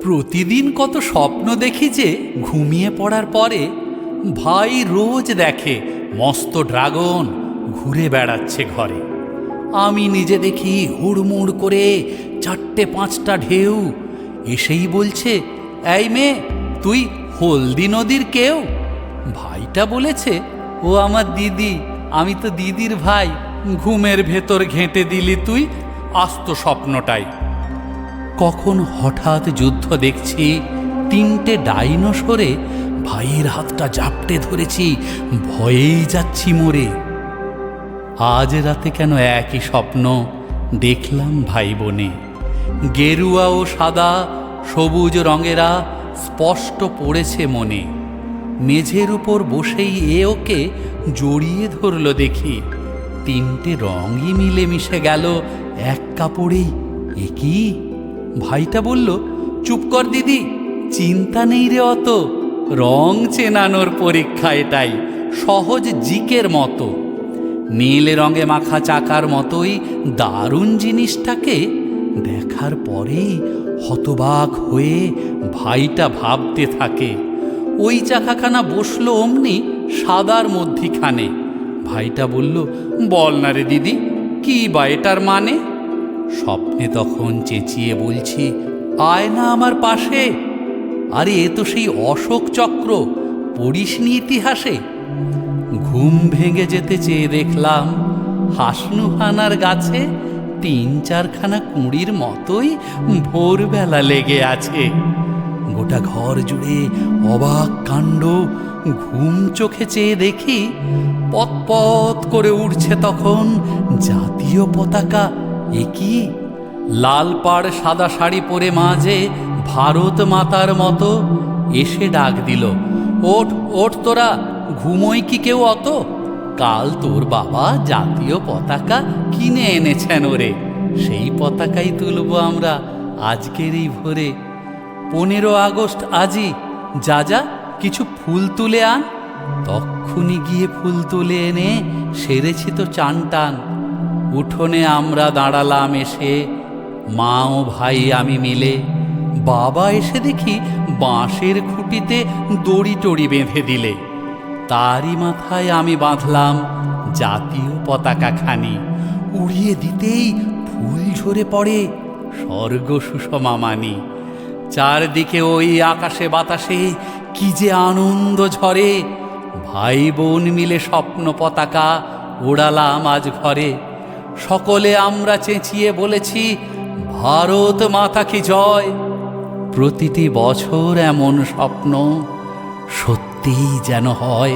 প্রতিদিন কত স্বপ্ন দেখি যে ঘুমিয়ে পড়ার পরে ভাই রোজ দেখে মস্ত ড্রাগন ঘুরে বেড়াচ্ছে ঘরে। আমি নিজে দেখি হুড়মুড় করে 4-5টা ঢেউ এসেই বলছে, এই মেয়ে তুই হলদি নদীর কেউ? ভাইটা বলেছে, ও আমার দিদি, আমি তো দিদির ভাই, ঘুমের ভেতর ঘেঁটে দিলি তুই আস্ত স্বপ্নটাই। কখন হঠাৎ যুদ্ধ দেখছি, 3টে ডাইনোসরে ভাইয়ের হাতটা জাপটে ধরেছি, ভয়েই যাচ্ছি মরে। আজ রাতে কেন একই স্বপ্ন দেখলাম ভাই বোনে, গেরুয়া ও সাদা সবুজ রঙেরা স্পষ্ট পড়েছে মনে। মেঝের উপর বসেই ওকে জড়িয়ে ধরল দেখি, 3টে রঙই মিলে মিশে গেল এক কাপড়েই। কি? ভাইটা বলল, চুপ কর দিদি, চিন্তা নেই রে অত, রং চেনানোর পরীক্ষা এটাই, সহজ জিকের মতো। নীল রঙে মাখা চাকার মতোই দারুণ জিনিসটাকে দেখার পরেই হতবাক হয়ে ভাইটা ভাবতে থাকে। ওই চাকাখানা বসলো অমনি সাদার মধ্যিখানে। ভাইটা বলল, বল না রে দিদি, কি বা এটার মানে? স্বপ্নে তখন চেঁচিয়ে বলছি, আয় না আমার পাশে। আরে এ তো সেই অশোক চক্র, পড়িসনি ইতিহাসে? ঘুম ভেঙে যেতে চেয়ে দেখলাম হাসনুহানার গাছে 3-4খানা কুঁড়ির মতোই ভোরবেলা লেগে আছে। গোটা ঘর জুড়ে অবাক কাণ্ড। ঘুম চোখে চেয়ে দেখি পতপত করে উড়ছে তখন জাতীয় পতাকা। কি? লাল পাড় সাদা শাড়ি পরে মাঝে ভারত মাতার মতো এসে ডাক দিল, ওঠ ওঠ তোরা, ঘুমোই কি কেউ অত? কাল তোর বাবা জাতীয় পতাকা কিনে এনেছেন ওরে, সেই পতাকাই তুলব আমরা আজকের এই ভোরে। 15 আগস্ট আজই, যা যা কিছু ফুল তুলে আন। তক্ষুনি গিয়ে ফুল তুলে এনে সেরেছি তো চান টান। উঠোনে আমরা দাঁড়ালাম এসে, মা ও ভাই আমি মিলে। বাবা এসে দেখি বাঁশের খুঁটিতে দড়ি টড়ি বেঁধে দিলে। তারই মাথায় আমি বাঁধলাম জাতীয় পতাকা খানি। উড়িয়ে দিতেই ফুল ঝরে পড়ে স্বর্গ সুষমা মানি। চারদিকে ওই আকাশে বাতাসে কি যে আনন্দ ঝরে। ভাই বোন মিলে স্বপ্ন পতাকা ওড়ালাম আজ ঘরে। সকলে আমরা চেঁচিয়ে বলেছি, ভারত মাতা কি জয়। প্রতিটি বছর এমন স্বপ্ন সত্যিই যেন হয়।